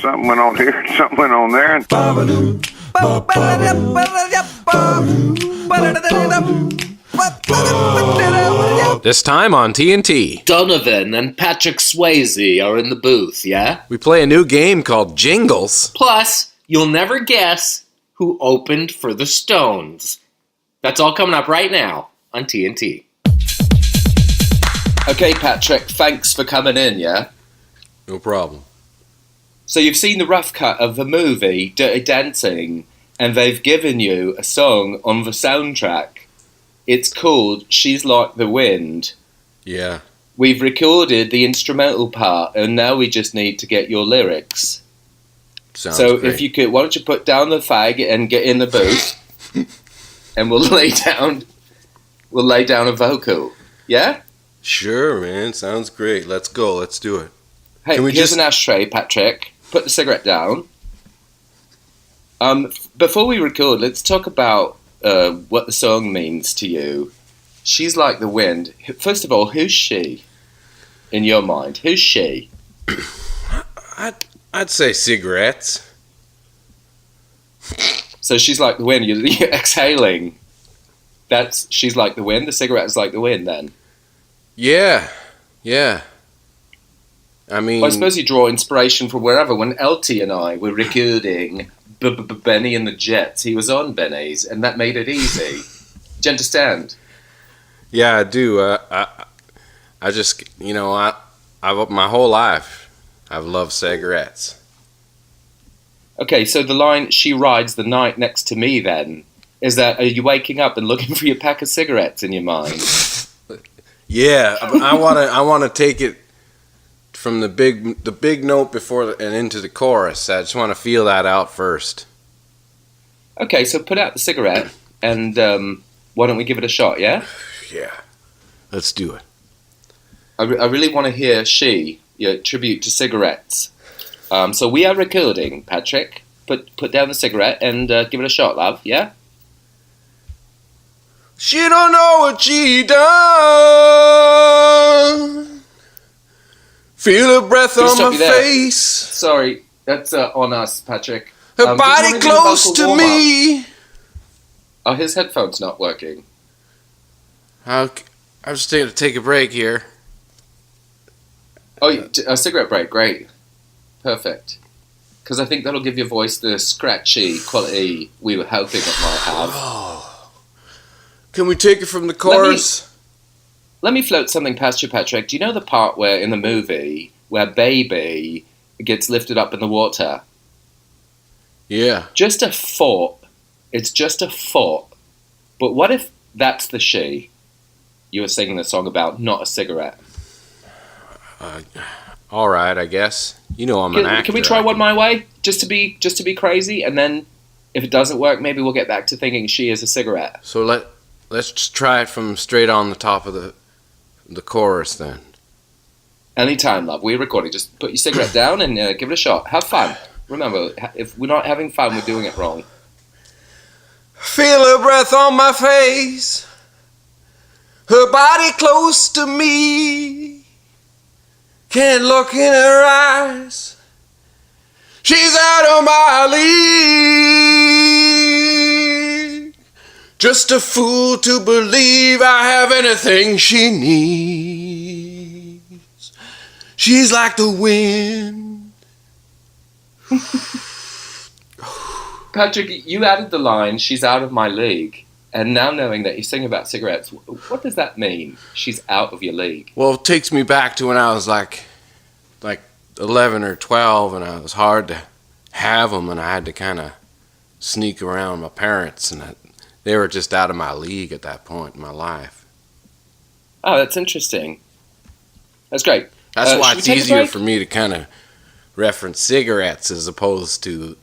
something went on here, something went on there. This time on TNT, Donovan and Patrick Swayze are in the booth, yeah? we play a new game called Jingles. Plus, you'll never guess who opened for the Stones. That's all coming up right now on TNT. Okay, Patrick, thanks for coming in, yeah? No problem. So you've seen the rough cut of the movie, Dirty Dancing, and they've given you a song on the soundtrack. It's called She's Like the Wind. Yeah. We've recorded the instrumental part, and now we just need to get your lyrics. Sounds So great. if you could, why don't you put down the fag and get in the booth, and we'll lay down a vocal. Yeah? Sure, man. Sounds great. Let's go. Let's do it. Hey, Can we here's just- an ashtray, Patrick. Put the cigarette down. Before we record, let's talk about what the song means to you. She's like the wind. First of all, who's she? In your mind, who's she? I'd say cigarettes. So she's like the wind. You're exhaling. She's like the wind. The cigarette is like the wind. Then. Yeah. I mean, Well, I suppose you draw inspiration from wherever. When LT and I were recording Benny and the Jets, he was on Benny's, and that made it easy. Do you understand? yeah, I do. I just, I've my whole life, I've loved cigarettes. Okay, so the line, she rides the night next to me then, is that, are you waking up and looking for your pack of cigarettes in your mind? Yeah, I want to take it from the big note before and into the chorus. I just want to feel that out first. Okay, so put out the cigarette, and why don't we give it a shot, yeah? Yeah, let's do it. I really want to hear She, your tribute to cigarettes. So we are recording, Patrick. Put down the cigarette and give it a shot, love, yeah? She don't know what she done. Feel her breath Can I on stop my you there? face. Sorry, that's on us, Patrick. Her did you body wanna do a close vocal to warm-up? me. Oh, his headphone's not working. I'm just going to take a break here. Oh, a cigarette break, great. Perfect. Because I think that'll give your voice the scratchy quality we were hoping it might have. Can we take it from the chorus? Let me float something past you, Patrick. Do you know the part where in the movie where Baby gets lifted up in the water? Yeah. Just a thought. It's just a thought. But what if that's the she you were singing the song about, not a cigarette? All right, I guess. I'm an actor. Can we try one my way, just to be crazy, and then if it doesn't work, maybe we'll get back to thinking she is a cigarette. So let's just try it from straight on the top of the chorus then. Anytime, love. We're recording. Just put your cigarette down and give it a shot. Have fun. Remember, if we're not having fun, we're doing it wrong. Feel her breath on my face. Her body close to me. Can't look in her eyes. She's out of my league. Just a fool to believe I have anything she needs. She's like the wind. Patrick, you added the line, she's out of my league. And now knowing that you sing about cigarettes, what does that mean? She's out of your league. Well, it takes me back to when I was like 11 or 12, and it was hard to have them, and I had to kind of sneak around my parents, and they were just out of my league at that point in my life. Oh, that's interesting. That's great. That's why should we it's take a easier break? for me to kind of reference cigarettes as opposed to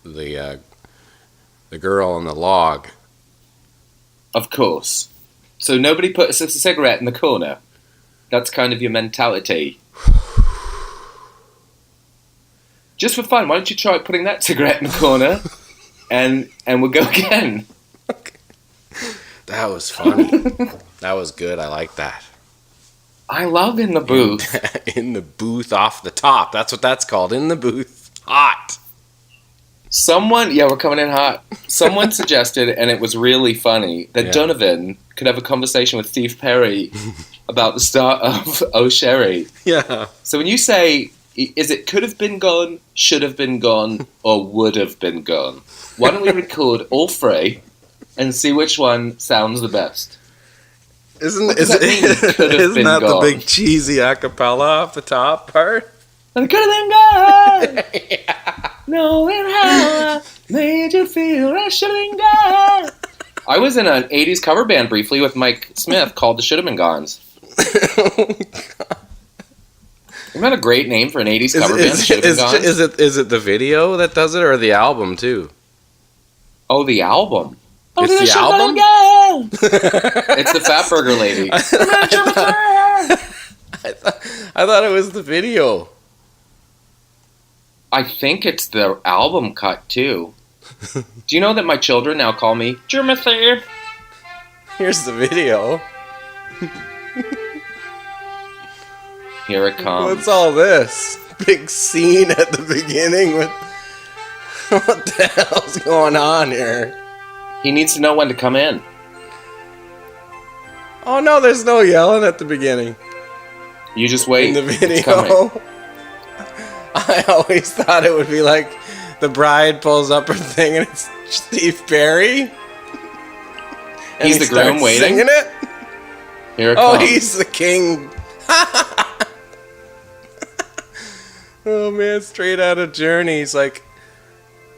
the girl on the log. Of course. So nobody puts a cigarette in the corner. That's kind of your mentality. Just for fun, why don't you try putting that cigarette in the corner, and we'll go again. That was funny. That was good. I like that. I love In the Booth. In the booth off the top. That's what that's called. In the booth. Hot. We're coming in hot. Someone suggested, and it was really funny, that Donovan could have a conversation with Steve Perry about the start of Oh Sherry. Yeah. So when you say, is it could have been gone, should have been gone, or would have been gone? Why don't we record all three and see which one sounds the best? Isn't that the big cheesy acapella off the top part? And it could have been gone. Yeah. Knowing how I made you feel I should have been gone. I was in an 80s cover band briefly with Mike Smith called the Should Have Been Gones. Isn't that a great name for an 80s cover band? Is it the video that does it or the album too? Oh, the album. It's the album? It's the Fat Burger Lady. I thought it was the video. I think it's the album cut, too. Do you know that my children now call me Jermathy? Here's the video. Here it comes. What's all this? Big scene at the beginning with... What the hell's going on here? He needs to know when to come in. Oh no, there's no yelling at the beginning. You just wait. In the video. I always thought it would be like the bride pulls up her thing and it's Steve Perry. And he's the groom waiting. Singing it. Here it comes. He's the king. Oh man, straight out of Journey. He's like,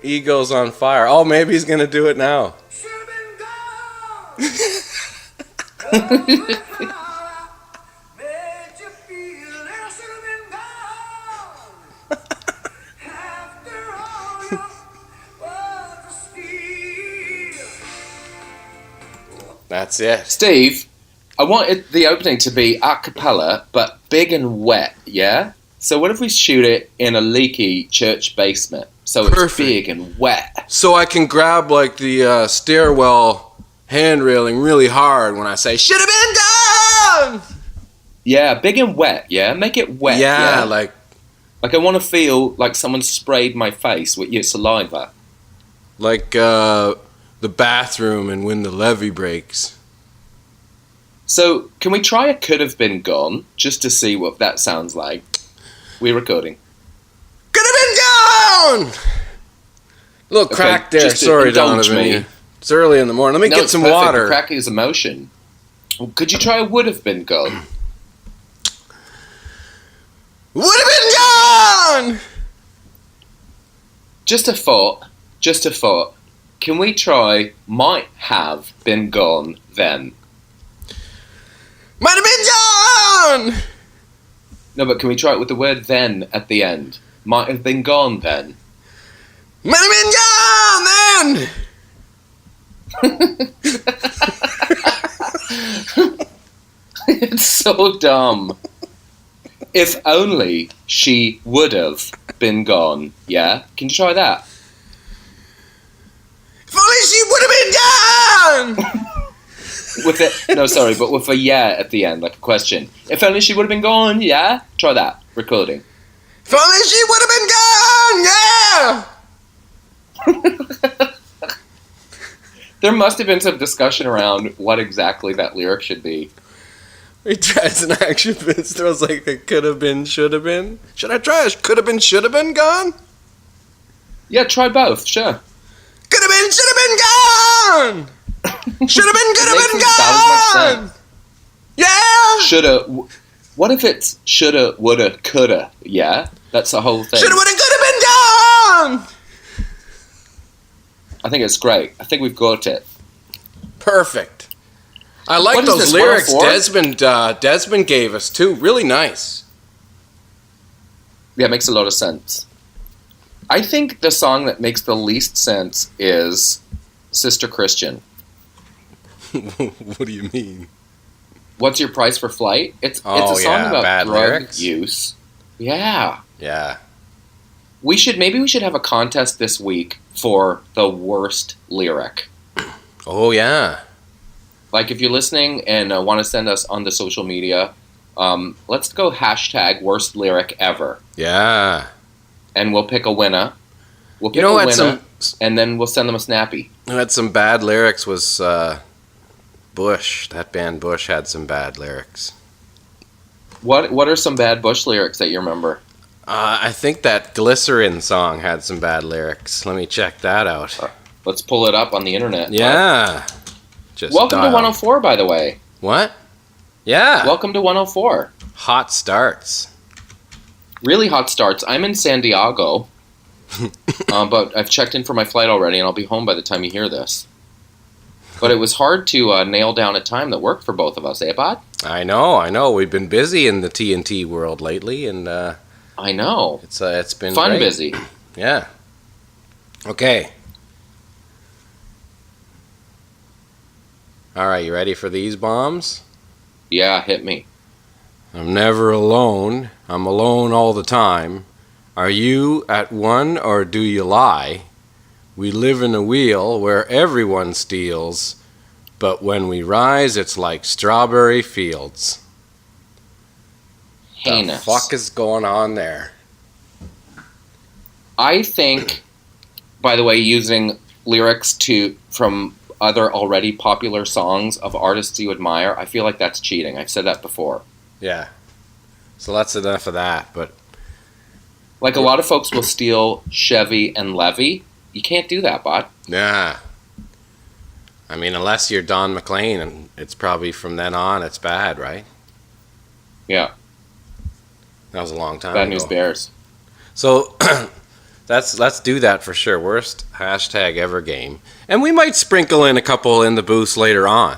ego's on fire. Oh, maybe he's gonna do it now. That's it. Steve, I want the opening to be a cappella, but big and wet, yeah? So what if we shoot it in a leaky church basement? So it's big and wet. So I can grab like the stairwell hand railing really hard when I say, should have been done! Yeah, big and wet, yeah? Make it wet, yeah? Like I want to feel like someone sprayed my face with your saliva. Like the bathroom and when the levee breaks. So can we try a Could Have Been Gone, just to see what that sounds like? We're recording. Could have been gone! Little crack there. Sorry, Donovan. Me. It's early in the morning. Let me get some water. The crack is emotion. Could you try a Would Have Been Gone? Would have been gone! Just a thought. Can we try Might Have Been Gone Then? Might have been gone! No, but can we try it with the word then at the end? Might have been gone then. Might have been gone then! It's so dumb. If only she would have been gone, yeah? Can you try that? If only she would have been gone! With a yeah at the end, like a question. If only she would have been gone, yeah? Try that. Recording. If only she would have been gone, yeah! There must have been some discussion around what exactly that lyric should be. He tries an action fist, throws like a could have been, should have been. Should I try a could have been, should have been gone? Yeah, try both, sure. Could have been, should have been gone! Should have been, could have been gone! Yeah! Shoulda. What if it's shoulda, woulda, coulda? Yeah? That's the whole thing. Shoulda, woulda, coulda been gone! I think it's great. I think we've got it. Perfect. I like those lyrics Desmond gave us, too. Really nice. Yeah, it makes a lot of sense. I think the song that makes the least sense is Sister Christian. What do you mean? What's Your Price for Flight? It's a song about drug lyrics. Use. Yeah. Yeah. Maybe we should have a contest this week for the worst lyric. Oh, yeah. Like, if you're listening and want to send us on the social media Let's go hashtag worst lyric ever. Yeah. And we'll pick a winner. We'll pick You know a what? winner, and then we'll send them a snappy. Who had some bad lyrics was Bush. That band Bush had some bad lyrics. What are some bad Bush lyrics that you remember? I think that Glycerin song had some bad lyrics. Let me check that out. Let's pull it up on the internet. Yeah. Just Welcome to dial. 104, by the way. What? Yeah. Welcome to 104. Hot starts. Really hot starts. I'm in San Diego, but I've checked in for my flight already, and I'll be home by the time you hear this. But it was hard to nail down a time that worked for both of us, eh, Bud? I know. We've been busy in the TNT world lately, and I know. it's been Fun great. busy. Yeah. Okay. All right, you ready for these bombs? Yeah, hit me. I'm never alone. I'm alone all the time. Are you at one or do you lie? We live in a wheel where everyone steals, but when we rise, it's like strawberry fields. Heinous. The fuck is going on there? I think, by the way, using lyrics from other already popular songs of artists you admire, I feel like that's cheating. I've said that before. Yeah. So that's enough of that, but... Like, a lot of folks will steal Chevy and Levy. You can't do that, bot. Yeah. I mean, unless you're Don McLean, and it's probably from then on, it's bad, right? Yeah. That was a long time Bad ago. News Bears. So... Let's do that for sure. Worst hashtag ever game. And we might sprinkle in a couple in the booth later on.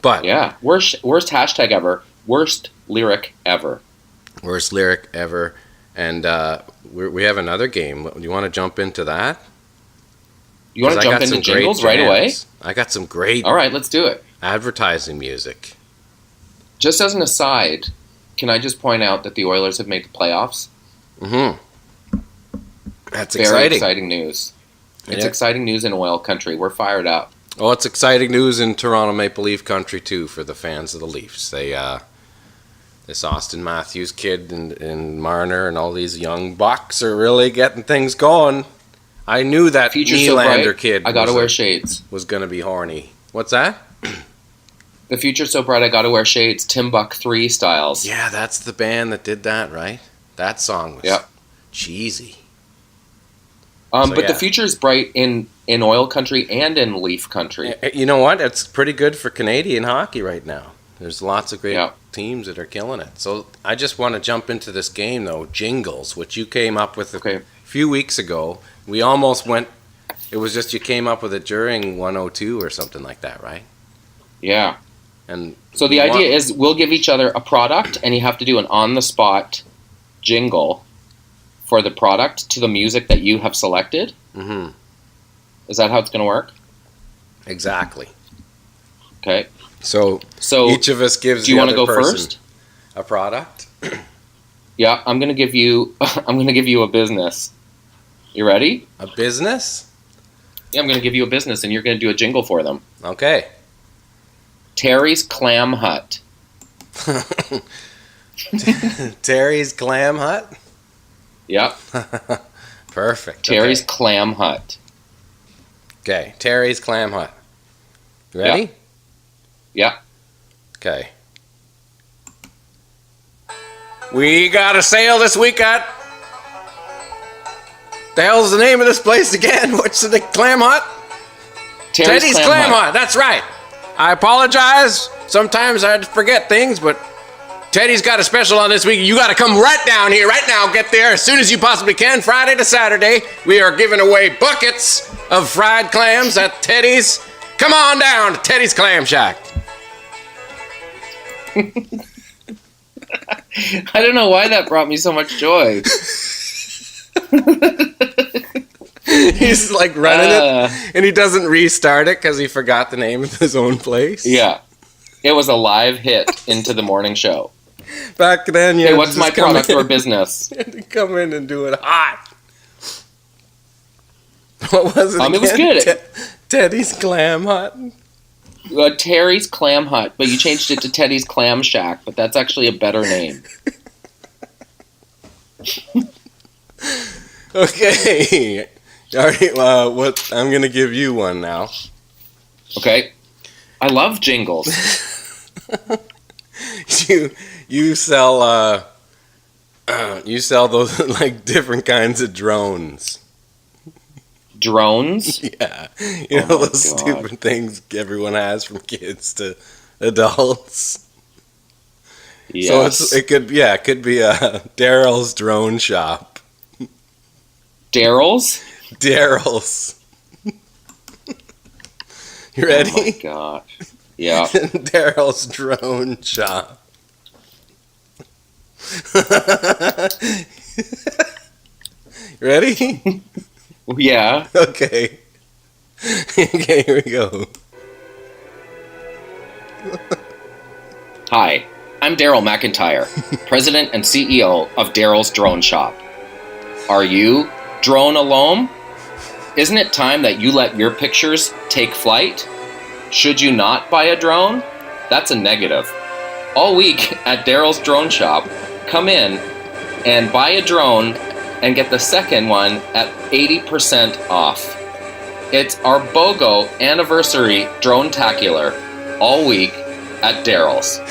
But yeah, worst hashtag ever. Worst lyric ever. Worst lyric ever. And we have another game. Do you want to jump into that? You want to jump into Jingles right away? I got some great All right, let's do it. advertising music. Just as an aside, can I just point out that the Oilers have made the playoffs? Mm-hmm. That's Very exciting. exciting news. It's Yeah. exciting news in oil country. We're fired up. Oh, it's exciting news in Toronto Maple Leaf country, too, for the fans of the Leafs. This Austin Matthews kid and Marner and all these young bucks are really getting things going. I knew that Future's so Nylander bright, kid I gotta wear shades. was going to be horny. What's that? The future's so bright, I gotta wear shades. Timbuk 3 styles. Yeah, that's the band that did that, right? That song was Yep. cheesy. But yeah. the future's bright in oil country and in Leaf country. You know what? It's pretty good for Canadian hockey right now. There's lots of great Yeah. teams that are killing it. So I just want to jump into this game, though, Jingles, which you came up with a few weeks ago. We almost went, it was just you came up with it during 102 or something like that, right? Yeah. And So the idea is we'll give each other a product, and you have to do an on-the-spot jingle for the product to the music that you have selected. Mm-hmm. Is that how it's going to work? Exactly. Okay. So each of us gives do you the want to other go person first? a product. Yeah, I'm going to give you a business. You ready? A business? Yeah, I'm going to give you a business, and you're going to do a jingle for them. Okay. Terry's Clam Hut. Terry's Clam Hut? Yep. Perfect. Terry's Okay. Clam Hut. Okay, Terry's Clam Hut. You ready? Yeah. Okay. We got a sale this week at... The hell's the name of this place again? What's the Clam Hut? Terry's Clam Hut. That's right. I apologize. Sometimes I forget things, but Teddy's got a special on this week. You got to come right down here, right now. Get there as soon as you possibly can. Friday to Saturday, we are giving away buckets of fried clams at Teddy's. Come on down to Teddy's Clam Shack. I don't know why that brought me so much joy. He's like running it, and he doesn't restart it because he forgot the name of his own place. Yeah. It was a live hit into the morning show. Back then, Hey, what's my product or business? You had to come in and do it hot. What was it again? It was good. Teddy's Clam Hut. Terry's Clam Hut, but you changed it to Teddy's Clam Shack, but that's actually a better name. Okay. All right, what I'm going to give you one now. Okay. I love Jingles. You sell those like different kinds of drones. Drones? Yeah. You know those stupid things everyone has from kids to adults. Yes. So it could be Daryl's drone shop. Daryl's? You ready? Oh my gosh. Yeah. Daryl's drone shop. You ready? Yeah. Okay. Okay, here we go. Hi, I'm Daryl McIntyre, President and CEO of Daryl's Drone Shop. Are you drone alone? Isn't it time that you let your pictures take flight? Should you not buy a drone? That's a negative. All week at Daryl's Drone Shop, come in and buy a drone and get the second one at 80% off. It's our BOGO anniversary drone-tacular all week at Daryl's.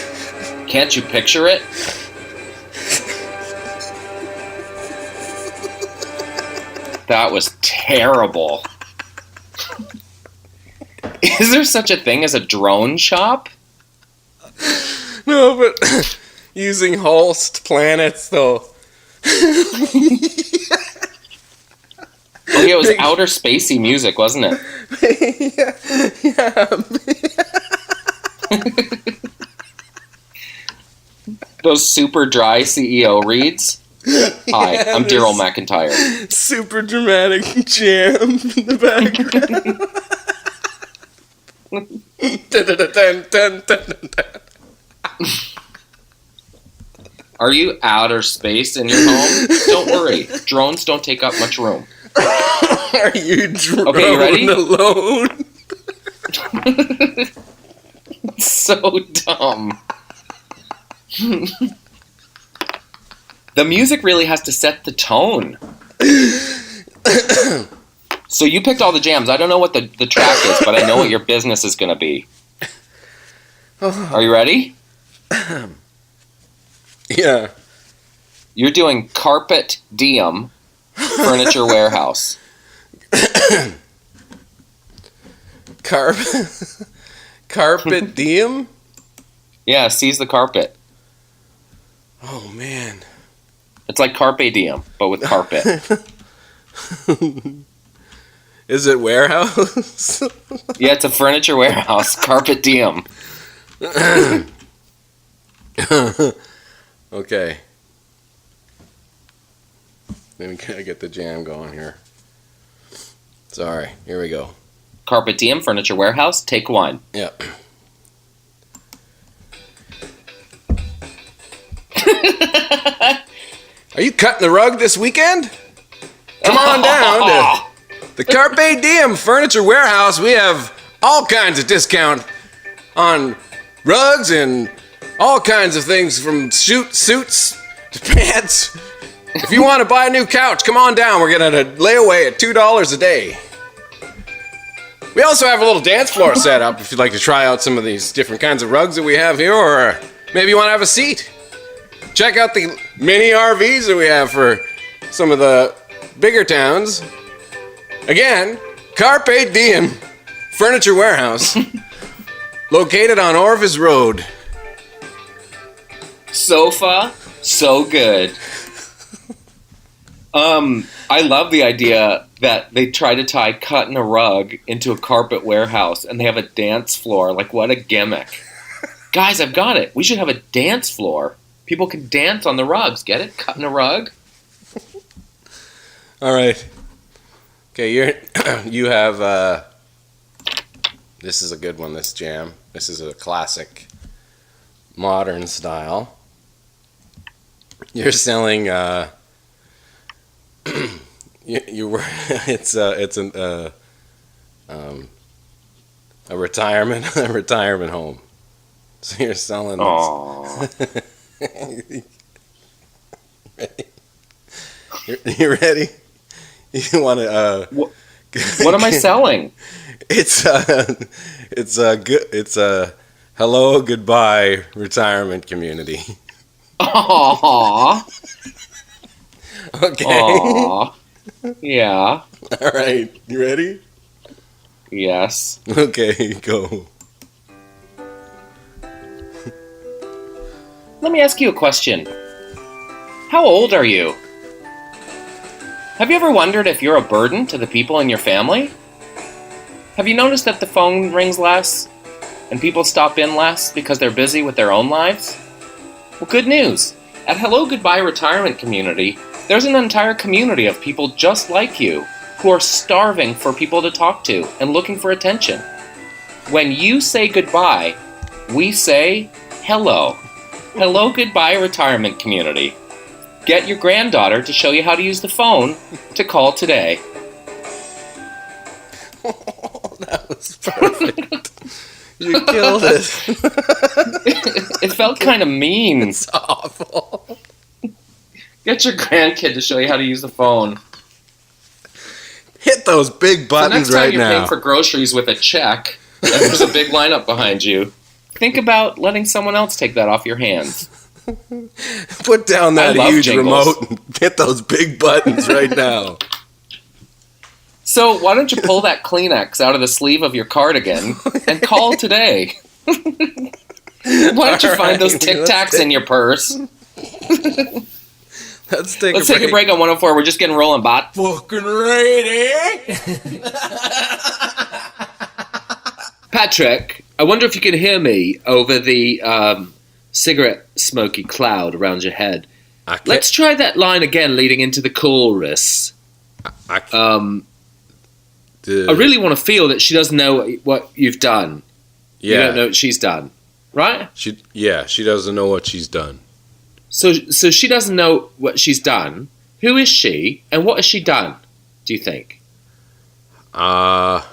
Can't you picture it? That was terrible. Is there such a thing as a drone shop? No, but using Holst planets though. Oh yeah, it was outer spacey music, wasn't it? Yeah. Those super dry CEO reads. Hi, I'm Daryl McIntyre. Super dramatic jam in the background. Are you outer space in your home? Don't worry, drones don't take up much room. Are you drone Okay, you ready? alone? So dumb. The music really has to set the tone. So you picked all the jams. I don't know what the track is, but I know what your business is going to be. Are you ready? Yeah. You're doing Carpet Diem Furniture Warehouse. Carpet diem? Yeah, seize the carpet. Oh man. It's like Carpe Diem, but with carpet. Is it warehouse? Yeah, it's a furniture warehouse. Carpet Diem. Okay. Let me get the jam going here. Sorry. Here we go. Carpet Diem Furniture Warehouse, take one. Yep. Are you cutting the rug this weekend? Come on down to the Carpe Diem Furniture Warehouse. We have all kinds of discount on rugs and all kinds of things from suits to pants. If you want to buy a new couch, come on down. We're going to lay away at $2 a day. We also have a little dance floor set up if you'd like to try out some of these different kinds of rugs that we have here, or maybe you want to have a seat. Check out the mini RVs that we have for some of the bigger towns. Again, Carpe Diem Furniture Warehouse, located on Orvis Road. Sofa, so good. I love the idea that they try to tie cutting a rug into a carpet warehouse and they have a dance floor. Like, what a gimmick. Guys, I've got it. We should have a dance floor. People can dance on the rugs. Get it? Cutting a rug. All right. Okay, you have, this is a good one, this jam. This is a classic modern style. You're selling, it's a retirement home. So you're selling Aww. You ready? You want to? What am I selling? It's a hello goodbye retirement community. Aww. Okay. Aww. Yeah. All right. You ready? Yes. Okay. Go. Let me ask you a question. How old are you? Have you ever wondered if you're a burden to the people in your family? Have you noticed that the phone rings less and people stop in less because they're busy with their own lives? Well, good news. At Hello Goodbye Retirement Community, there's an entire community of people just like you who are starving for people to talk to and looking for attention. When you say goodbye, we say hello. Hello Goodbye Retirement Community. Get your granddaughter to show you how to use the phone to call today. Oh, that was perfect. You killed it. It felt kind of mean. It's awful. Get your grandkid to show you how to use the phone. Hit those big buttons right now. Next time you're paying for groceries with a check and there's a big lineup behind you, think about letting someone else take that off your hands. Put down that huge Jingles. remote and hit those big buttons right now. So why don't you pull that Kleenex out of the sleeve of your cardigan and call today? Why don't you find those Tic Tacs in your purse? Let's take a break on 104. We're just getting rolling, bot. Fucking ready. Patrick, I wonder if you can hear me over the cigarette smoky cloud around your head. Let's try that line again leading into the chorus. I really want to feel that she doesn't know what you've done. Yeah. You don't know what she's done, right? She doesn't know what she's done. So she doesn't know what she's done. Who is she, and what has she done, do you think? I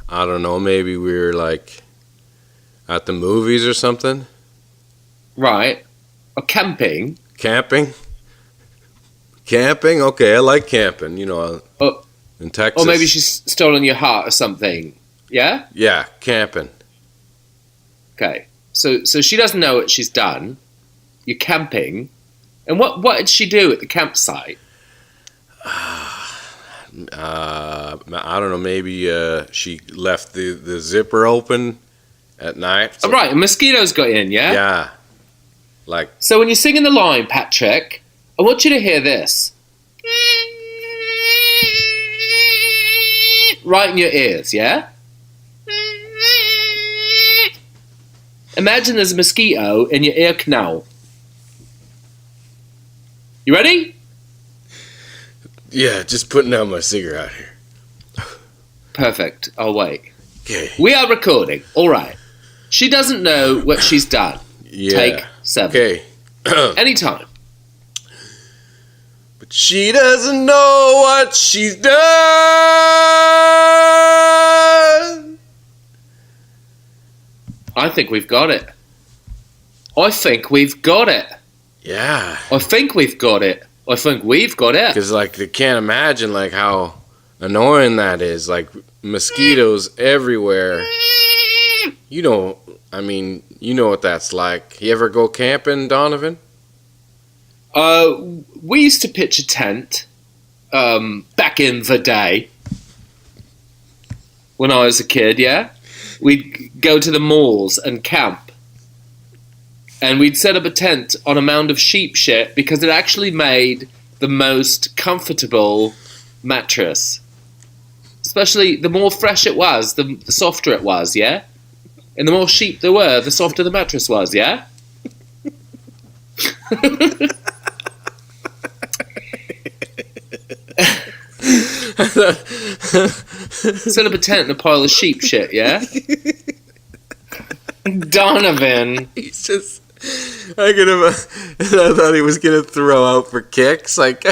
don't know. Maybe we were, like, at the movies or something. Right. Or camping. Camping? Okay, I like camping, you know, in Texas. Or maybe she's stolen your heart or something. Yeah? Yeah, camping. Okay. So she doesn't know what she's done. You're camping. And what did she do at the campsite? I don't know. Maybe she left the zipper open at night. So, right, and mosquitoes got in, yeah? Yeah. Like. So when you're singing the line, Patrick, I want you to hear this. Right in your ears, yeah? Imagine there's a mosquito in your ear canal. You ready? Yeah, just putting out my cigarette here. Perfect. I'll wait. Okay. We are recording. All right. She doesn't know what she's done. Yeah. Take 7. Okay. Anytime. But she doesn't know what she's done. I think we've got it. I think we've got it. Yeah. I think we've got it. I think we've got it. Because, like, they can't imagine, like, how annoying that is. Like, mosquitoes everywhere. You know, I mean, you know what that's like. You ever go camping, Donovan? We used to pitch a tent back in the day when I was a kid, yeah? We'd go to the malls and camp. And we'd set up a tent on a mound of sheep shit because it actually made the most comfortable mattress. Especially the more fresh it was, the softer it was, yeah? And the more sheep there were, the softer the mattress was, yeah? Set up a tent in a pile of sheep shit, yeah? Donovan. He's just... I thought he was going to throw out for kicks. Like,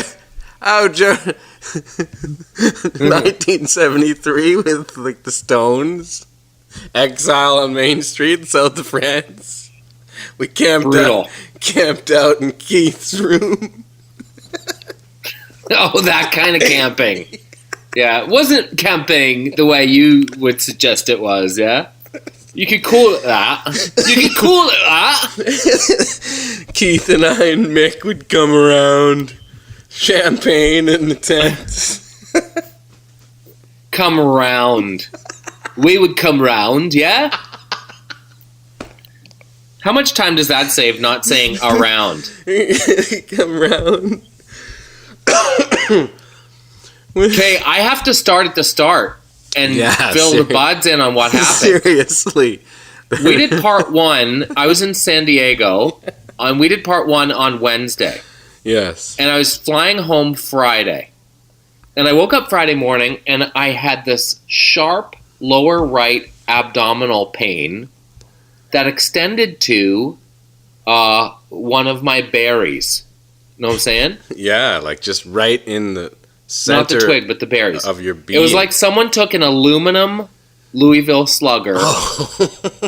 oh, 1973 with, like, the Stones. Exile on Main Street, south of France. We camped out in Keith's room. Oh, that kind of camping. Yeah, it wasn't camping the way you would suggest it was, yeah? You could call it that. Keith and I and Mick would come around. Champagne in the tents. Come around. We would come round, yeah? How much time does that save not saying around? Come round. Okay, I have to start at the start and fill the buds in on what happened. Seriously. We did part 1. I was in San Diego, and we did part 1 on Wednesday. Yes. And I was flying home Friday. And I woke up Friday morning, and I had this sharp lower right abdominal pain that extended to one of my berries. You know what I'm saying? Yeah, like just right in the center. Not the twig, but the berries. Of your being. It was like someone took an aluminum Louisville Slugger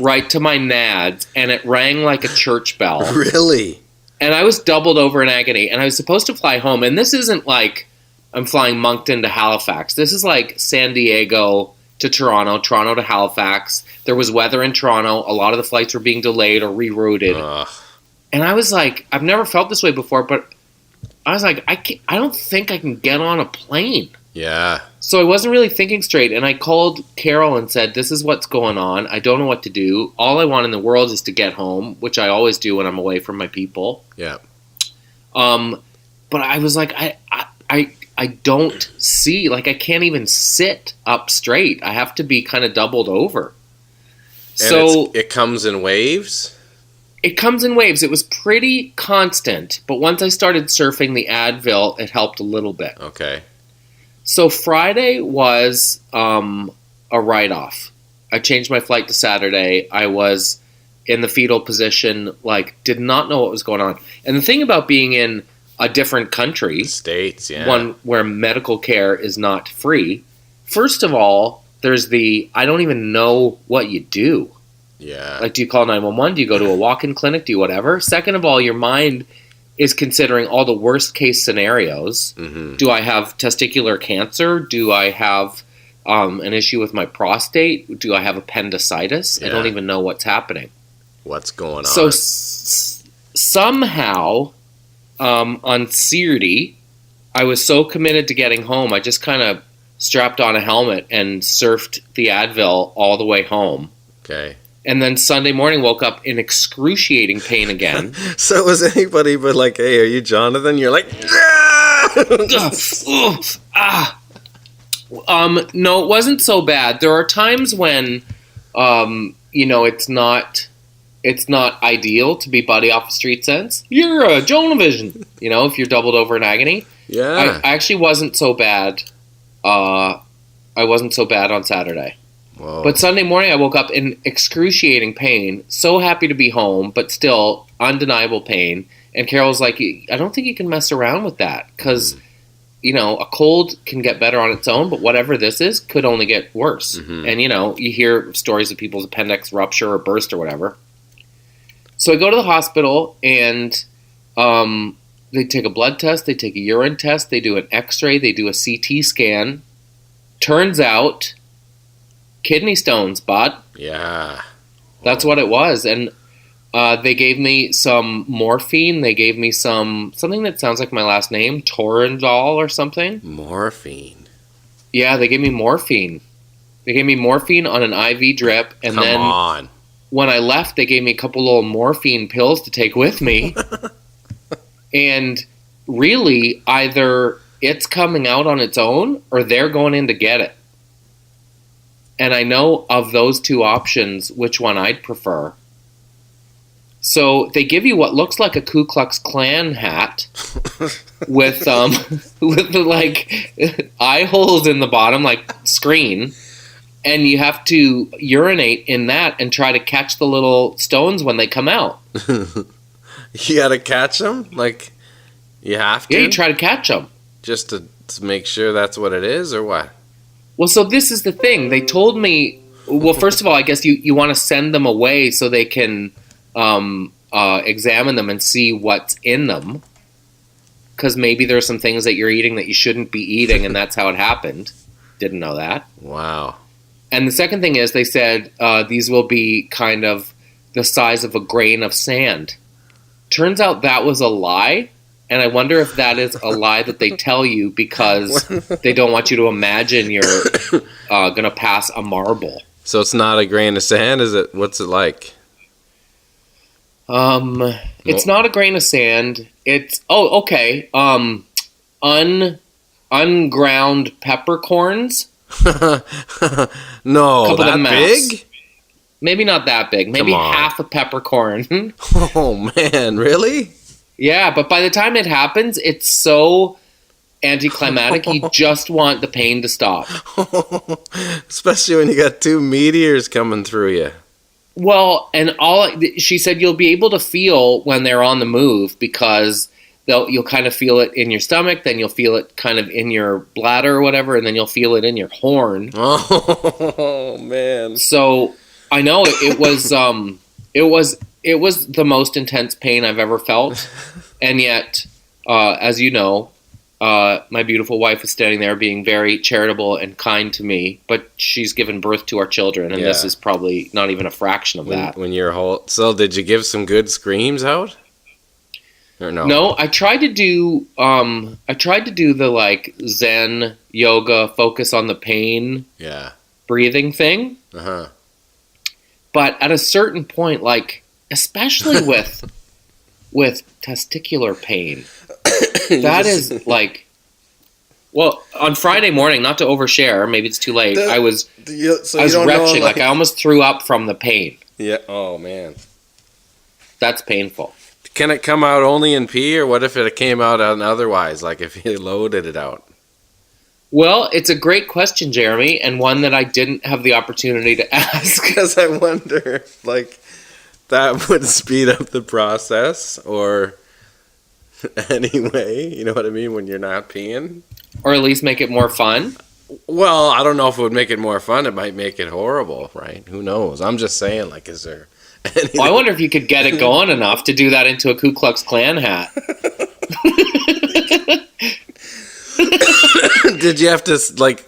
right to my nads, and it rang like a church bell. Really? And I was doubled over in agony, and I was supposed to fly home. And this isn't like I'm flying Moncton to Halifax. This is like San Diego to Toronto, Toronto to Halifax. There was weather in Toronto. A lot of the flights were being delayed or rerouted. And I was like, I've never felt this way before, but I was like, I don't think I can get on a plane. Yeah. So I wasn't really thinking straight, and I called Carol and said, this is what's going on. I don't know what to do. All I want in the world is to get home, which I always do when I'm away from my people. Yeah. But I was like, I don't see, like I can't even sit up straight. I have to be kind of doubled over. And so it comes in waves? It comes in waves. It was pretty constant, but once I started surfing the Advil, it helped a little bit. Okay. So Friday was a write-off. I changed my flight to Saturday. I was in the fetal position, like did not know what was going on. And the thing about being in a different country, States, yeah. one where medical care is not free, first of all, there's I don't even know what you do. Yeah. Like, do you call 911? Do you go to a walk-in clinic? Do you whatever? Second of all, your mind is considering all the worst-case scenarios. Mm-hmm. Do I have testicular cancer? Do I have an issue with my prostate? Do I have appendicitis? Yeah. I don't even know what's happening. What's going on? So somehow, on Seardy, I was so committed to getting home, I just kind of strapped on a helmet and surfed the Advil all the way home. Okay. And then Sunday morning woke up in excruciating pain again. So was anybody but like, hey, are you Jonathan? You're like, no, it wasn't so bad. There are times when, it's not ideal to be buddy off the street sense. You're a Jono vision, if you're doubled over in agony. Yeah. I actually wasn't so bad. I wasn't so bad on Saturday. Whoa. But Sunday morning I woke up in excruciating pain, so happy to be home, but still undeniable pain. And Carol's like, I don't think you can mess around with that because, a cold can get better on its own, but whatever this is could only get worse. Mm-hmm. And, you hear stories of people's appendix rupture or burst or whatever. So I go to the hospital and they take a blood test, they take a urine test, they do an x-ray, they do a CT scan. Turns out, kidney stones, bud. Yeah. That's what it was. And they gave me some morphine. They gave me something that sounds like my last name, Torrendol or something. Morphine. Yeah, they gave me morphine. They gave me morphine on an IV drip. And Come on. When I left, they gave me a couple little morphine pills to take with me. And really, either it's coming out on its own or they're going in to get it. And I know of those two options, which one I'd prefer. So they give you what looks like a Ku Klux Klan hat with the like eye holes in the bottom, like screen, and you have to urinate in that and try to catch the little stones when they come out. You gotta catch them? Like, you have to? Yeah, you try to catch them. Just to make sure that's what it is, or what? Well, so this is the thing. They told me, Well, first of all, I guess you want to send them away so they can examine them and see what's in them. Because maybe there's some things that you're eating that you shouldn't be eating, and that's how it happened. Didn't know that. Wow. And the second thing is they said these will be kind of the size of a grain of sand. Turns out that was a lie, and I wonder if that is a lie that they tell you because they don't want you to imagine you're going to pass a marble. So it's not a grain of sand, is it? What's it like? It's not a grain of sand. It's okay. Unground peppercorns. No, that big? Maybe not that big. Maybe half a peppercorn. Oh man, really? Yeah, but by the time it happens, it's so anticlimactic. You just want the pain to stop. Especially when you got 2 meteors coming through you. Well, and she said you'll be able to feel when they're on the move because you'll kind of feel it in your stomach, then you'll feel it kind of in your bladder or whatever, and then you'll feel it in your horn. Oh man! So I know it was the most intense pain I've ever felt, and yet, as you know, my beautiful wife is standing there being very charitable and kind to me, but she's given birth to our children, and this is probably not even a fraction of that. When you're so did you give some good screams out? Or no? No, I tried to do the like Zen yoga, focus on the pain, breathing thing. But at a certain point, like especially with testicular pain, that is like. Well, on Friday morning, not to overshare, maybe it's too late. I was retching, like I almost threw up from the pain. Yeah. Oh man, that's painful. Can it come out only in pee, or what if it came out otherwise, like if you loaded it out? Well, it's a great question, Jeremy, and one that I didn't have the opportunity to ask. Because I wonder if, like, that would speed up the process, or anyway, you know what I mean, when you're not peeing? Or at least make it more fun? Well, I don't know if it would make it more fun. It might make it horrible, right? Who knows? I'm just saying, like, is there... Well, I wonder if you could get it going enough to do that into a Ku Klux Klan hat. Did you have to, like,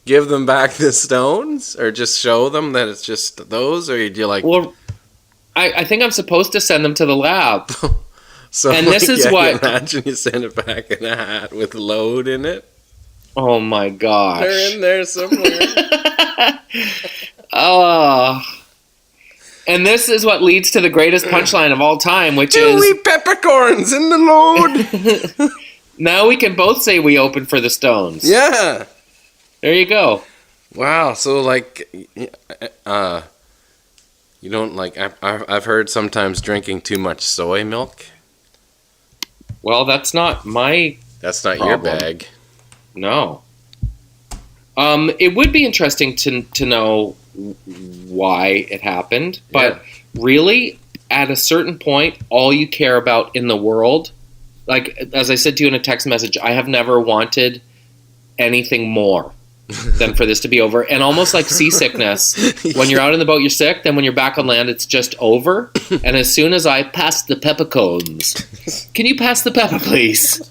give them back the stones? Or just show them that it's just those? Or did you, like... Well, I think I'm supposed to send them to the lab. So, and this is what... Imagine you send it back in a hat with load in it. Oh, my gosh. They're in there somewhere. Oh... And this is what leads to the greatest punchline of all time, which is... Chewy peppercorns in the load! Now we can both say we opened for the Stones. Yeah! There you go. Wow, so, like, you don't, like... I've heard sometimes drinking too much soy milk. Well, that's not my That's not problem. your bag. No. It would be interesting to know why it happened, but really, at a certain point, all you care about in the world, like as I said to you in a text message, I have never wanted anything more than for this to be over. And almost like seasickness, when you're out in the boat, you're sick, then when you're back on land, it's just over. And as soon as I passed the peppercorns, can you pass the pepper, please?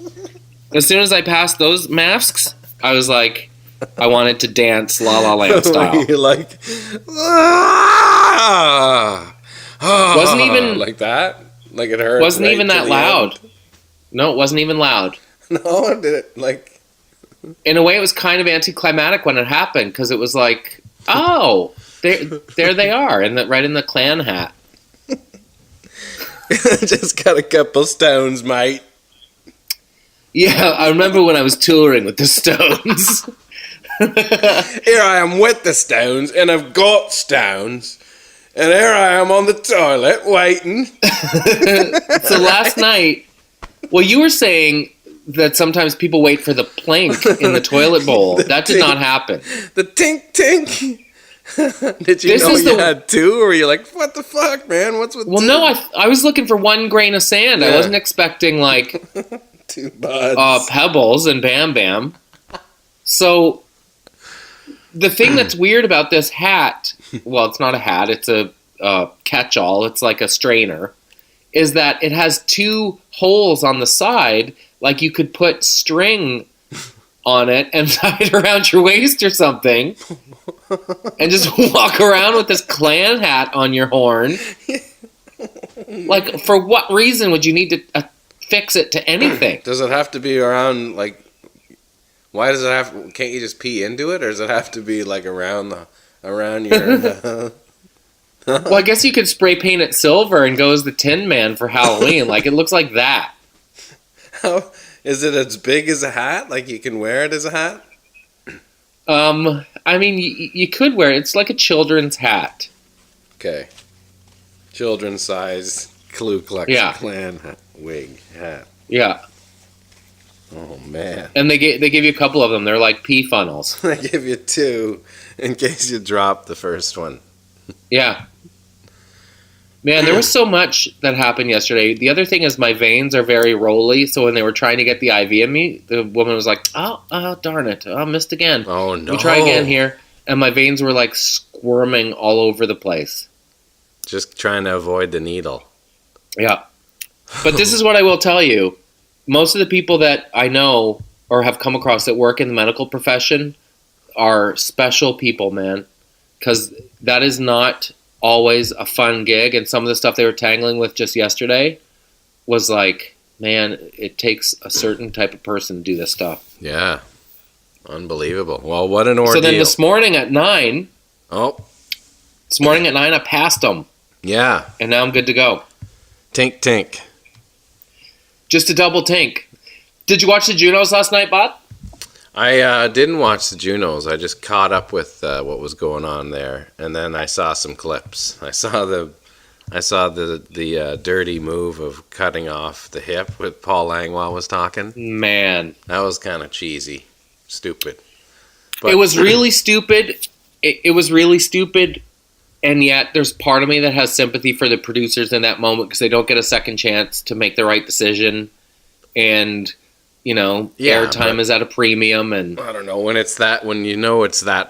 As soon as I passed those masks, I was like, I wanted to dance La La Land style. You're like, wasn't even like that. Like it hurt. Wasn't right even that loud. End. No, it wasn't even loud. No, did it like? In a way, it was kind of anticlimactic when it happened because it was like, oh, there they are, and right in the Klan hat. Just got a couple stones, mate. Yeah, I remember when I was touring with the Stones. Here I am with the Stones, and I've got stones, and here I am on the toilet waiting. So last night, well, you were saying that sometimes people wait for the plink in the toilet bowl. That did not happen. The tink tink. Did you know you had two, or were you like, what the fuck, man? What's with Well, two? no, I was looking for one grain of sand. Yeah. I wasn't expecting, like, 2 buds. Pebbles and Bam Bam. So, the thing that's weird about this hat, well, it's not a hat, it's a catch-all, it's like a strainer, is that it has 2 holes on the side, like you could put string on it and tie it around your waist or something, and just walk around with this Klan hat on your horn. Like, for what reason would you need to fix it to anything? Does it have to be around, like, why does it have, can't you just pee into it, or does it have to be, like, around your... Well, I guess you could spray paint it silver and go as the Tin Man for Halloween. Like, it looks like that. How, is it as big as a hat? Like, you can wear it as a hat? I mean, you could wear it. It's like a children's hat. Okay. Children's size Ku Klux Klan wig hat. Yeah. Oh, man. And they give you a couple of them. They're like pee funnels. They give you 2 in case you drop the first one. Yeah. Man, there was so much that happened yesterday. The other thing is my veins are very rolly, so when they were trying to get the IV in me, the woman was like, oh, darn it. I missed again. Oh, no. We try again here. And my veins were like squirming all over the place. Just trying to avoid the needle. Yeah. But this is what I will tell you. Most of the people that I know or have come across that work in the medical profession are special people, man. Because that is not always a fun gig. And some of the stuff they were tangling with just yesterday was like, man, it takes a certain type of person to do this stuff. Yeah. Unbelievable. Well, what an ordeal. So then this morning at 9... Oh. This morning at 9, I passed them. Yeah. And now I'm good to go. Tink, tink. Just a double tink. Did you watch the Junos last night, Bob? I didn't watch the Junos. I just caught up with what was going on there, and then I saw some clips. I saw the dirty move of cutting off the hip with Paul Langlois was talking. Man, that was kind of cheesy, stupid. But it was really stupid. It was really stupid, and yet there's part of me that has sympathy for the producers in that moment because they don't get a second chance to make the right decision, and airtime is at a premium. And I don't know, when it's that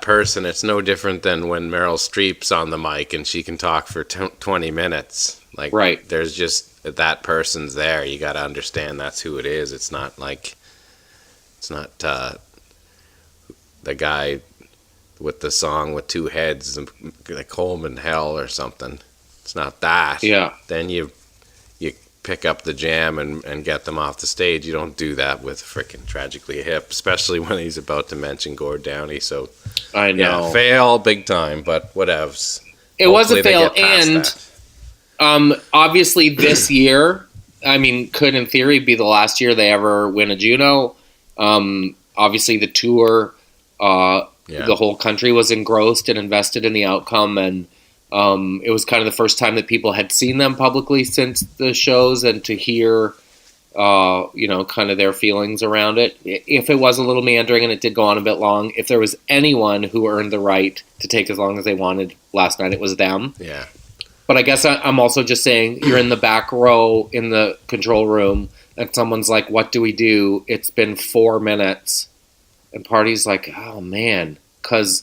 person, it's no different than when Meryl Streep's on the mic and she can talk for 20 minutes. Like, right. There's just that person's there. You got to understand that's who it is. It's not the guy with the song with 2 heads, like Coleman Hell or something. It's not that. Yeah. Then you pick up the jam and get them off the stage. You don't do that with frickin' Tragically Hip, especially when he's about to mention Gord Downey. So I know. Yeah, fail big time, but whatevs. It was a fail, and obviously this year, I mean, could in theory be the last year they ever win a Juno. Obviously the tour, the whole country was engrossed and invested in the outcome, and it was kind of the first time that people had seen them publicly since the shows, and to hear, kind of their feelings around it. If it was a little meandering and it did go on a bit long, if there was anyone who earned the right to take as long as they wanted last night, it was them. Yeah. But I guess I'm also just saying, you're in the back row in the control room, and someone's like, what do we do? It's been 4 minutes. And Party's like, oh, man, because,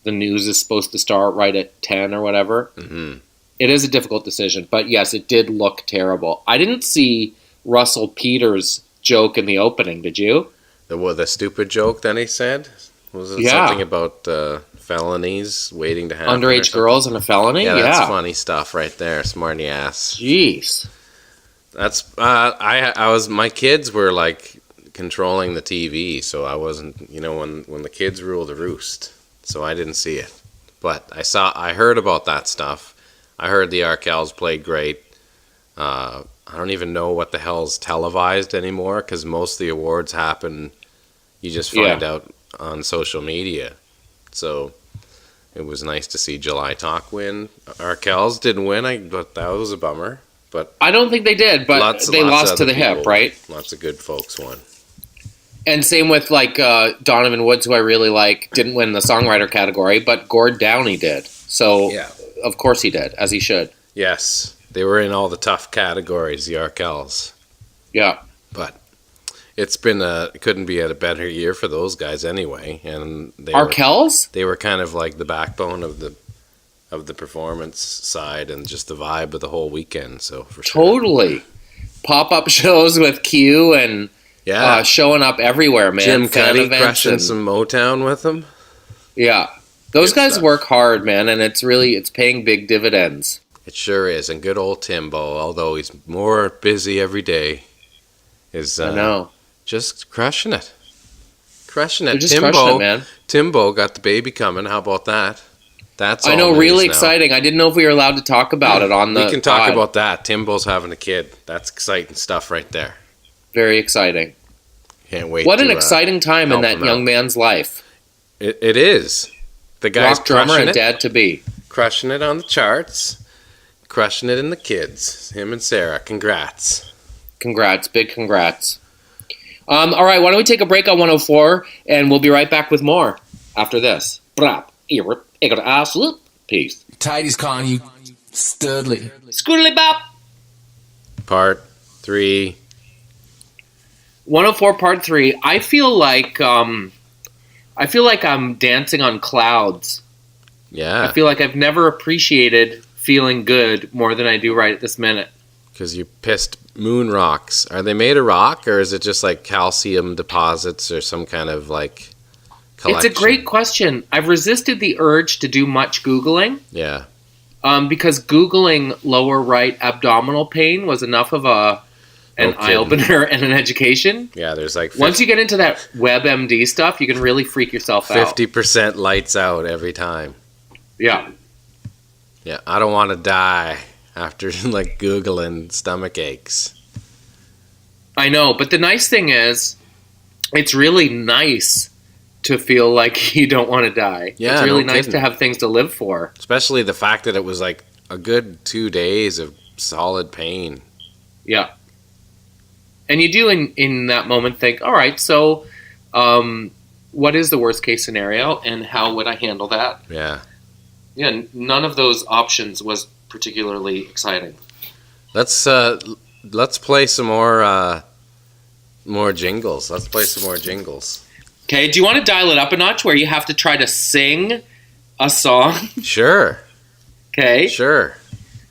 the news is supposed to start right at 10 or whatever. Mm-hmm. It is a difficult decision. But, yes, it did look terrible. I didn't see Russell Peters' joke in the opening. Did you? The stupid joke that he said? Was it something about felonies waiting to happen? Underage girls and a felony? Yeah, that's funny stuff right there. Smarty ass. Jeez. That's my kids were like controlling the TV, so I wasn't, when the kids rule the roost. So I didn't see it. But I heard about that stuff. I heard the Arkells played great. I don't even know what the hell's televised anymore, because most of the awards happen, you just find out on social media. So it was nice to see July Talk win. Arkells didn't win, but that was a bummer. But I don't think they did, but they lost to the hip, right? Lots of good folks won. And same with Donovan Woods, who I really like, didn't win the songwriter category, but Gord Downey did. So of course he did, as he should. Yes, they were in all the tough categories, the Arkells. Yeah, but it couldn't be a better year for those guys anyway, and Arkells? They were kind of like the backbone of the performance side and just the vibe of the whole weekend. So for sure, Totally. Pop-up shows with Q and showing up everywhere, man. Jim Fan Cuddy events crushing and- some Motown with them. Yeah. Those Good guys stuff. work hard, man, and it's paying big dividends. It sure is, and good old Timbo, although he's more busy every day, is I know. just crushing it. Crushing it. They're just crushing it, man. Timbo got the baby coming. How about that? That's I all know, news really now. exciting. I didn't know if we were allowed to talk about it on the We can talk pod. about that. Timbo's having a kid. That's exciting stuff right there. Very exciting. Can't wait. What to, an exciting time in help that him young out. man's life. It is. The guy's Rock drummer crushing and it. dad to be. Crushing it on the charts. Crushing it in the kids. Him and Sarah. Congrats. Congrats, big congrats. All right, why don't we take a break on 104, and we'll be right back with more after this. Peace. Tidy's calling you Studley. Scoodly bop. Part 3. 104 part 3. I feel like I'm dancing on clouds. Yeah. I feel like I've never appreciated feeling good more than I do right at this minute. Because you pissed moon rocks. Are they made of rock, or is it just like calcium deposits or some kind of like collection? It's a great question. I've resisted the urge to do much Googling. Yeah. Because Googling lower right abdominal pain was enough of an No kidding. eye-opener and an education. Yeah, there's like Once you get into that WebMD stuff, you can really freak yourself out. 50% lights out every time. Yeah. Yeah, I don't want to die after like Googling stomach aches. I know, but the nice thing is, it's really nice to feel like you don't want to die. Yeah, it's really no nice kidding. to have things to live for. Especially the fact that it was like a good 2 days of solid pain. Yeah. And you do in that moment think, all right, so what is the worst case scenario and how would I handle that? Yeah. Yeah, none of those options was particularly exciting. Let's play some more jingles. Let's play some more jingles. Okay, do you want to dial it up a notch where you have to try to sing a song? Sure. Okay. Sure.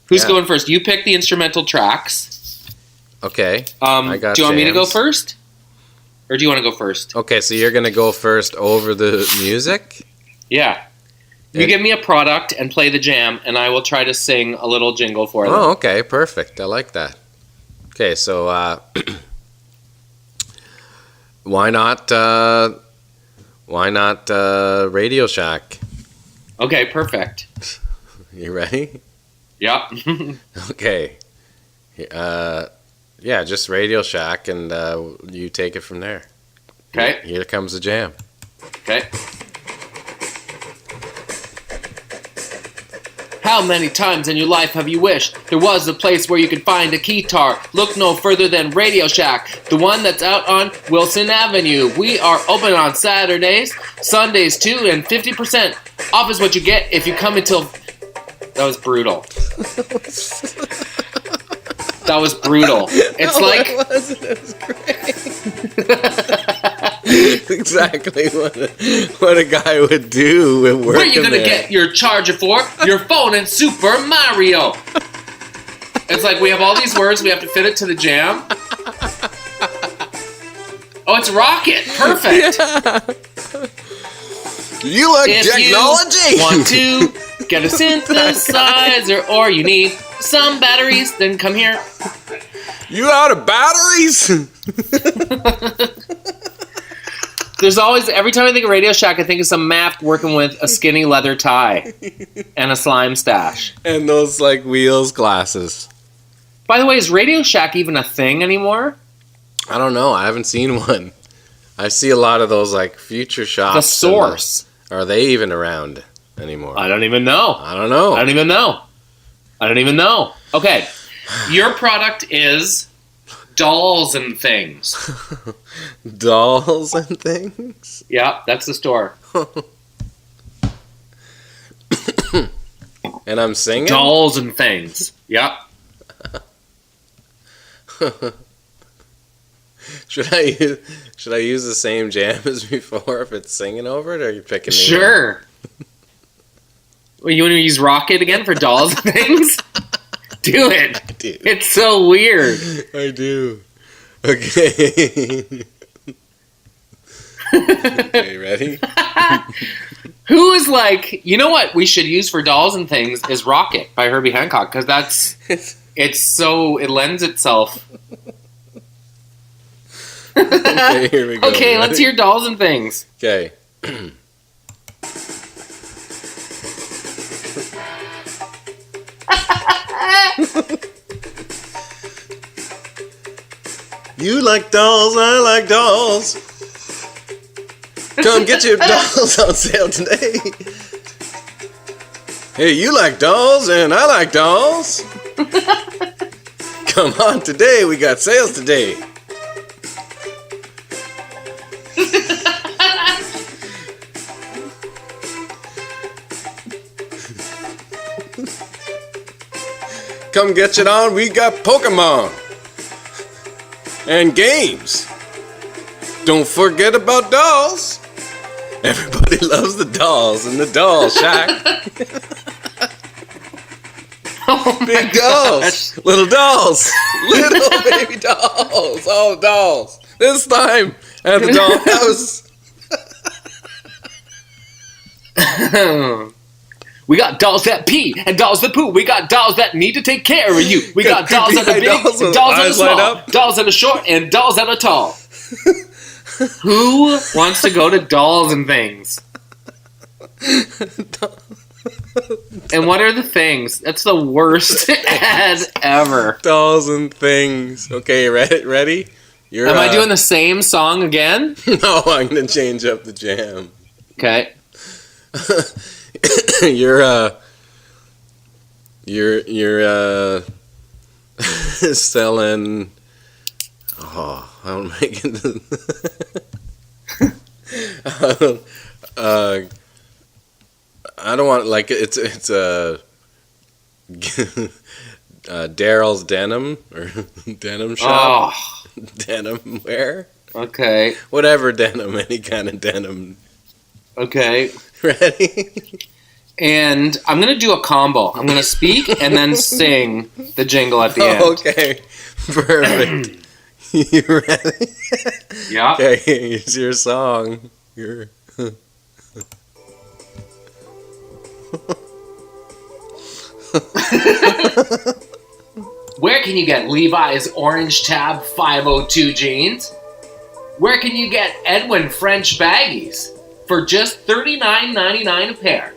Who's Yeah. going first? You pick the instrumental tracks. Okay. I got do you want me to go jams. first? Or do you want to go first? Okay, so you're going to go first over the music? Yeah. You And- give me a product and play the jam, and I will try to sing a little jingle for them. Oh, okay, perfect. I like that. Okay, so why not Radio Shack? Okay, perfect. You ready? Yep. Okay. Yeah, just Radio Shack, and you take it from there. Okay. Here comes the jam. Okay. How many times in your life have you wished there was a place where you could find a guitar? Look no further than Radio Shack, the one that's out on Wilson Avenue. We are open on Saturdays, Sundays too, and 50% off is what you get if you come until... That was brutal. That was brutal. It's like... It wasn't. It was great. Exactly what a guy would do when working Where you gonna there. get your charger for? Your phone and Super Mario. It's like we have all these words, we have to fit it to the jam. Oh, it's Rocket. Perfect. You like If technology? you want to get a synthesizer or you need some batteries, then come here. You out of batteries? There's always, every time I think of Radio Shack, I think of some math working with a skinny leather tie and a slime stash. And those like wheels glasses. By the way, is Radio Shack even a thing anymore? I don't know. I haven't seen one. I see a lot of those like future shops. The Source. Are they even around anymore? I don't even know. I don't know. I don't even know. I don't even know. Okay. Your product is dolls and things. Dolls and things? Yeah, that's the store. And I'm singing? Dolls and things. Yep. Should I use the same jam as before if it's singing over it, or are you picking me? Sure. Well, you want to use Rocket again for dolls and things? Do it. I do. It's so weird. I do. Okay. Okay, ready? Who is like, you know what we should use for dolls and things is Rocket by Herbie Hancock, because it lends itself. Okay, here we go. Okay, Ready? let's hear dolls and things. Okay. You like dolls, I like dolls. Come get your dolls on sale today. Hey, you like dolls and I like dolls. Come on today, we got sales today. Come get it on, we got Pokemon and games. Don't forget about dolls. Everybody loves the dolls in the doll shack. Oh my Big dolls, gosh. little dolls, little baby dolls, all dolls. This time at the dollhouse. We got dolls that pee and dolls that poo. We got dolls that need to take care of you. We got dolls that are big, dolls with dolls that are eyes light small, up. dolls that are short, and dolls that are tall. Who wants to go to dolls and things? And what are the things? That's the worst ad ever. Dolls and things. Okay, ready? Am I doing the same song again? No, I'm gonna change up the jam. Okay. You're selling. Oh, I'm making the. I don't want like it's Daryl's denim or denim shop. Oh, Denim wear. okay. Whatever denim, any kind of denim. Okay. Ready? And I'm going to do a combo. I'm going to speak and then sing the jingle at the end. Okay. Perfect. You ready? Yeah. Okay, here's your song. Where can you get Levi's Orange Tab 502 jeans? Where can you get Edwin French baggies? For just $39.99 a pair.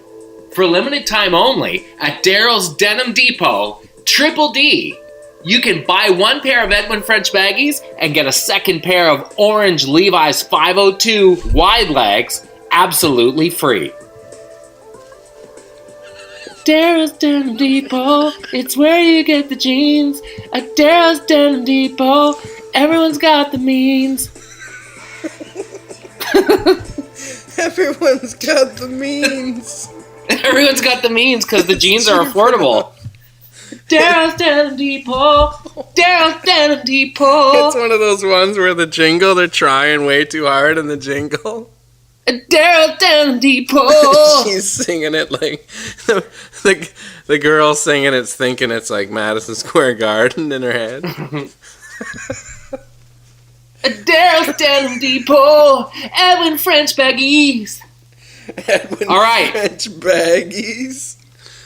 For limited time only at Daryl's Denim Depot, Triple D. You can buy one pair of Edwin French baggies and get a second pair of orange Levi's 502 wide legs absolutely free. Daryl's Denim Depot, it's where you get the jeans. At Daryl's Denim Depot, everyone's got the means. Everyone's got the means. Everyone's got the means because the jeans are affordable. Daryl's Denim Depot, Daryl's Denim Depot. It's one of those ones where the jingle, they're trying way too hard in the jingle. Daryl's Denim Depot. She's singing it like the girl singing it's thinking it's like Madison Square Garden in her head. Daryl's Denim Depot, Edwin French baggies. Edwin All right. French baggies.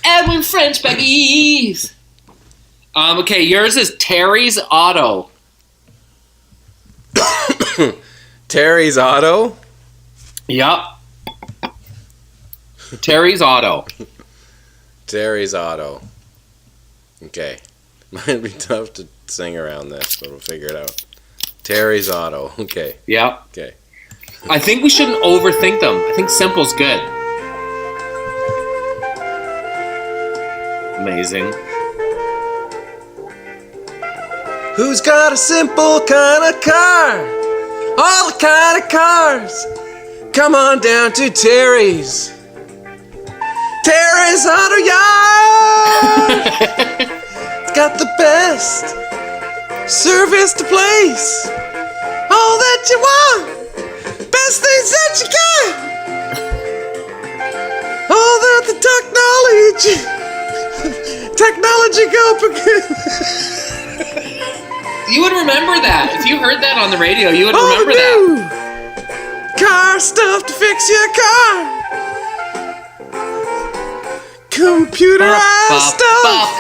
Edwin French baggies. Okay, yours is Terry's Auto. Terry's Auto. Yup. Terry's Auto. Terry's Auto. Okay. Might be tough to sing around this, but we'll figure it out. Terry's Auto. Okay. Yep. Okay. I think we shouldn't overthink them. I think simple's good. Amazing. Who's got a simple kind of car? All the kind of cars. Come on down to Terry's. Terry's Auto Yard. It's got the best service to place. all that you want, best things that you got, all that the technology go. You would remember that. If you heard that on the radio, you would remember that. Car stuff to fix your car. Computerized stuff.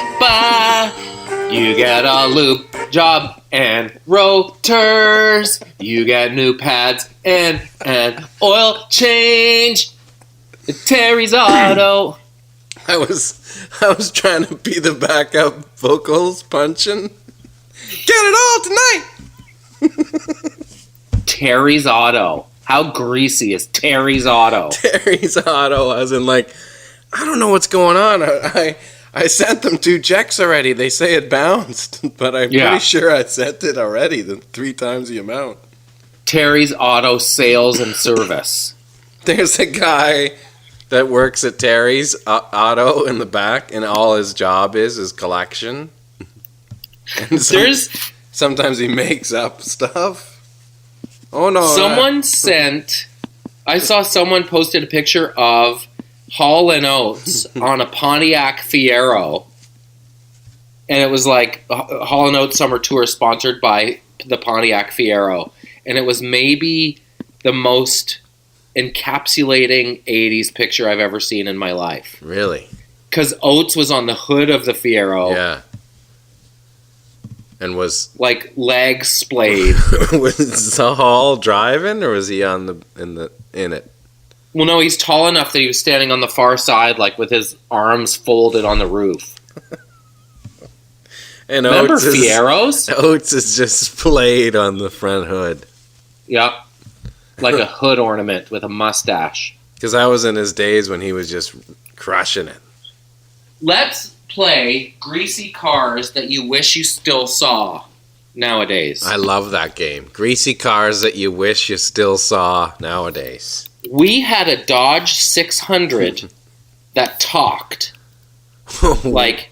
You get a loop, job, and rotors. You get new pads and an oil change. Terry's Auto. I was trying to be the backup vocals punching. Get it all tonight. Terry's Auto. How greasy is Terry's Auto? Terry's Auto, as in like, I don't know what's going on. I sent them 2 checks already. They say it bounced, but I'm pretty sure I sent it already, 3 times the amount. Terry's Auto Sales and Service. There's a guy that works at Terry's Auto in the back, and all his job is collection. And sometimes he makes up stuff. Oh no! I saw someone posted a picture of Hall & Oates on a Pontiac Fiero, and it was like Hall & Oates Summer Tour sponsored by the Pontiac Fiero, and it was maybe the most encapsulating 80s picture I've ever seen in my life. Really? Because Oates was on the hood of the Fiero. Yeah. And was like legs splayed. Was Hall driving, or was he in it? Well, no, he's tall enough that he was standing on the far side, like with his arms folded on the roof. And remember Fieros? Oates is just splayed on the front hood. Yep, like a hood ornament with a mustache. Because I was in his days when he was just crushing it. Let's play Greasy Cars That You Wish You Still Saw nowadays. I love that game. Greasy Cars That You Wish You Still Saw nowadays. We had a Dodge 600 that talked. Like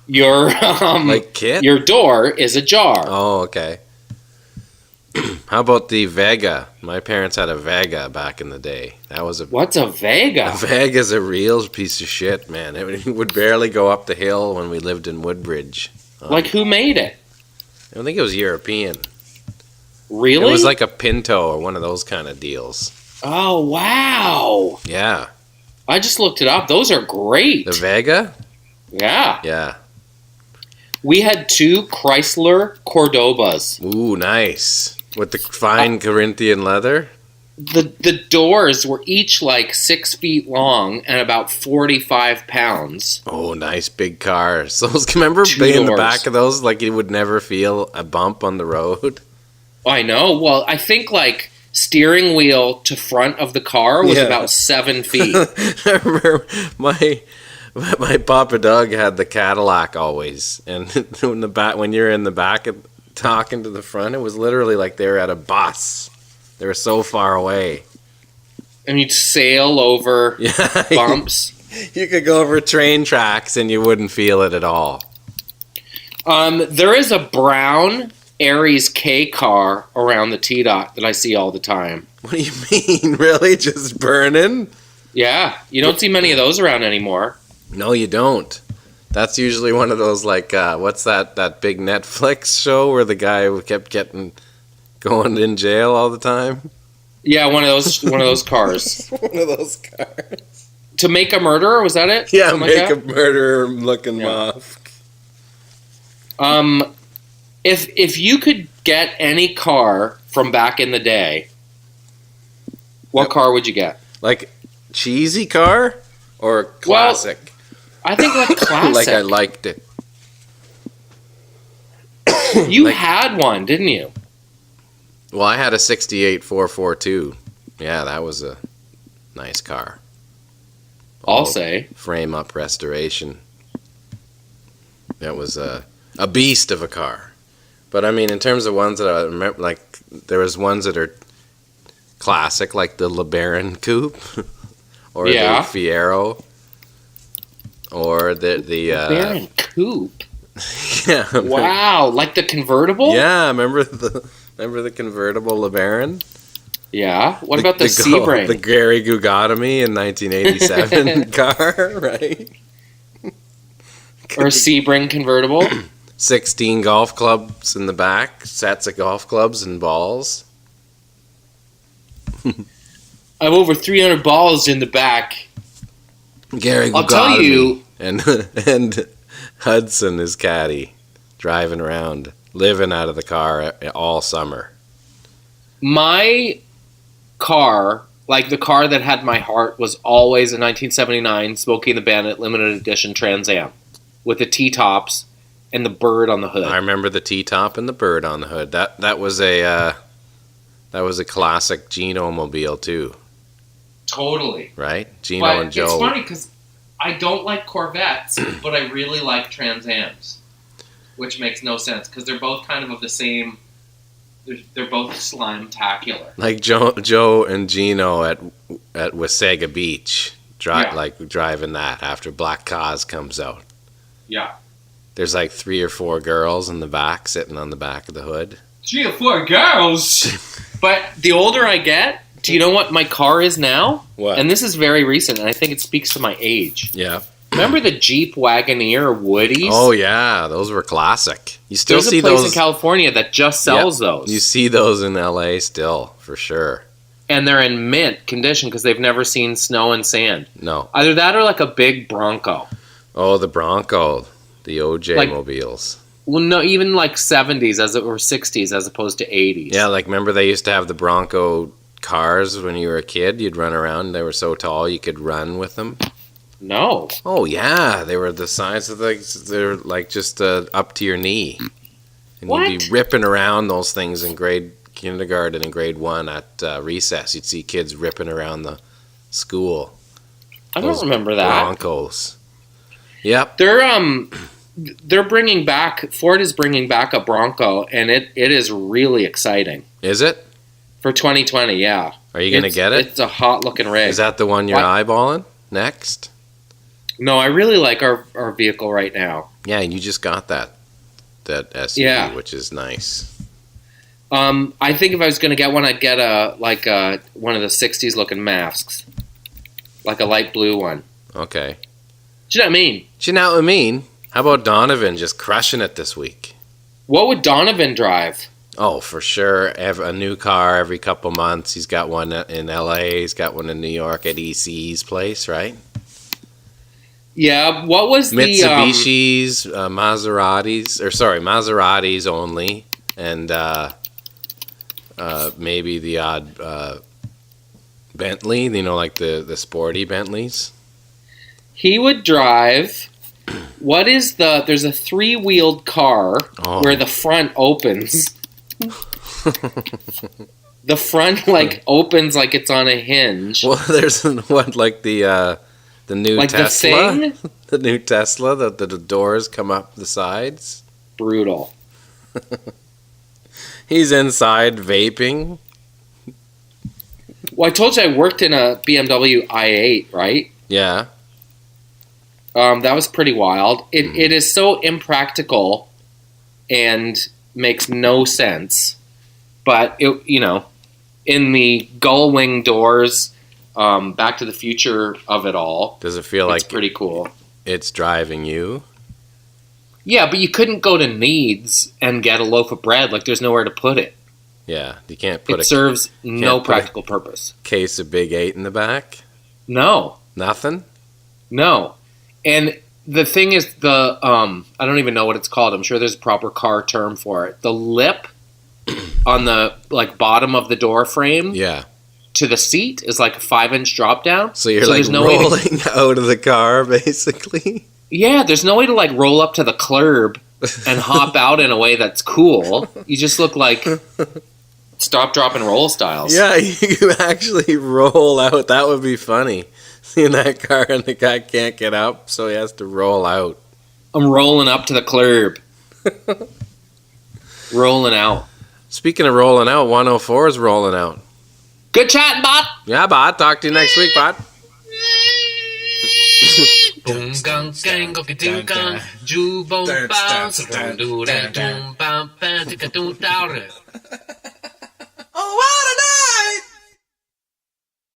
your like Kit? Your door is ajar. Oh, okay. How about the Vega? My parents had a Vega back in the day. What's a Vega? A Vega's a real piece of shit, man. It would barely go up the hill when we lived in Woodbridge. Like, who made it? I think it was European. Really? It was like a Pinto or one of those kind of deals. Oh, wow. Yeah. I just looked it up. Those are great. The Vega? Yeah. Yeah. We had 2 Chrysler Cordobas. Ooh, nice. With the fine Corinthian leather? The doors were each like 6 feet long and about 45 pounds. Oh, nice big cars. Those, remember being in the back of those, like you would never feel a bump on the road? I know. Well, I think like steering wheel to front of the car was about 7 feet. I remember my Papa Doug had the Cadillac always, and in the back, when you're in the back talking to the front, it was literally like they were at a bus. They were so far away. And you'd sail over bumps. You could go over train tracks and you wouldn't feel it at all. There is a brown Aries K car around the T-Dot that I see all the time. What do you mean? Really? Just burning? Yeah. You don't see many of those around anymore. No, you don't. That's usually one of those, like, what's that big Netflix show where the guy kept going in jail all the time? Yeah, one of those cars. One of those cars. To Make a Murderer, was that it? Yeah, Something Make a Murderer looking off. If you could get any car from back in the day, what car would you get? Like cheesy car or classic? Well, I think like classic. Like I liked it. You had one, didn't you? Well, I had a 68 442. Yeah, that was a nice car. I'll say. Frame up restoration. That was a beast of a car. But I mean, in terms of ones that I remember, like there was ones that are classic, like the LeBaron Coupe or the Fiero. Or the LeBaron Coupe. Yeah. Wow, like the convertible? Yeah, remember the Remember the convertible LeBaron? Yeah. What about the Sebring? The Gary Gugotomy in 1987 car, right? Or Sebring convertible? 16 golf clubs in the back, sets of golf clubs and balls. I have over 300 balls in the back. Gary Gugotomy. I'll tell you. And Hudson, his caddy, driving around, living out of the car all summer. My car, like the car that had my heart, was always a 1979 Smokey and the Bandit limited edition Trans Am with the T-tops and the bird on the hood. I remember the T-top and the bird on the hood. That was a classic Gino mobile too. Totally. Right? Gino But and Joe. it's funny because I don't like Corvettes, but I really like Trans Ams, which makes no sense because they're both kind of the same. They're both slime-tacular. Like Joe and Gino at Wasaga Beach, driving that after Black Cause comes out. Yeah. There's like 3 or 4 girls in the back, sitting on the back of the hood. 3 or 4 girls! But the older I get, do you know what my car is now? What? And this is very recent, and I think it speaks to my age. Yeah. Remember the Jeep Wagoneer Woodies? Oh, yeah. Those were classic. You still There's see a place those in California that just sells those. You see those in L.A. still, for sure. And they're in mint condition because they've never seen snow and sand. No. Either that or like a big Bronco. Oh, the Bronco. The OJ Like- mobiles. Well, no, even like 70s or 60s as opposed to 80s. Yeah, like remember they used to have the Bronco cars when you were a kid? You'd run around. They were so tall you could run with them. No. Oh, yeah. They were the size of they're like just up to your knee. And What? you'd be ripping around those things in kindergarten and grade 1 at recess. You'd see kids ripping around the school. I don't Those remember that. Broncos. Yep. They're bringing back, Ford is bringing back a Bronco, and it is really exciting. Is it? For 2020, yeah. Are you going to get it? It's a hot-looking rig. Is that the one you're What? eyeballing next? No, I really like our vehicle right now. Yeah, and you just got that SUV, Yeah. which is nice. I think if I was going to get one, I'd get one of the 60s looking masks. Like a light blue one. Okay. Do you know what I mean? Do you know what I mean? How about Donovan just crushing it this week? What would Donovan drive? Oh, for sure. A new car every couple months. He's got one in L.A. He's got one in New York at EC's place, right? Yeah, what was Mitsubishis, Maseratis only, and maybe the odd Bentley, like the sporty Bentleys. He would drive... What is there's a 3-wheeled car where the front opens. The front, opens like it's on a hinge. Well, there's the new Like the Tesla? thing? The new Tesla, the doors come up the sides. Brutal. He's inside vaping. Well, I told you I worked in a BMW i8, right? Yeah. That was pretty wild. It is so impractical and makes no sense. But, in the gull wing doors, Back to the Future of it all. Does it feel It's like pretty cool. it's driving you? Yeah, but you couldn't go to Needs and get a loaf of bread. Like, there's nowhere to put it. Yeah. You can't put It serves no put a- practical purpose. case of Big 8 in the back? No. Nothing? No. And the thing is, I don't even know what it's called. I'm sure there's a proper car term for it. The lip on the bottom of the door frame Yeah. to the seat is like a 5-inch drop down. So you're there's no way to- rolling out of the car, basically? Yeah, there's no way to roll up to the curb and hop out in a way that's cool. You just look like stop, drop, and roll styles. Yeah, you actually roll out. That would be funny. Seeing that car and the guy can't get up, so he has to roll out. I'm rolling up to the curb. Rolling out. Speaking of rolling out, 104 is rolling out. Good chatting, bot. Yeah, bot. Talk to you next week, bot. boom gang gang go do gang ju boom bounce do do da boom bam bam tika do da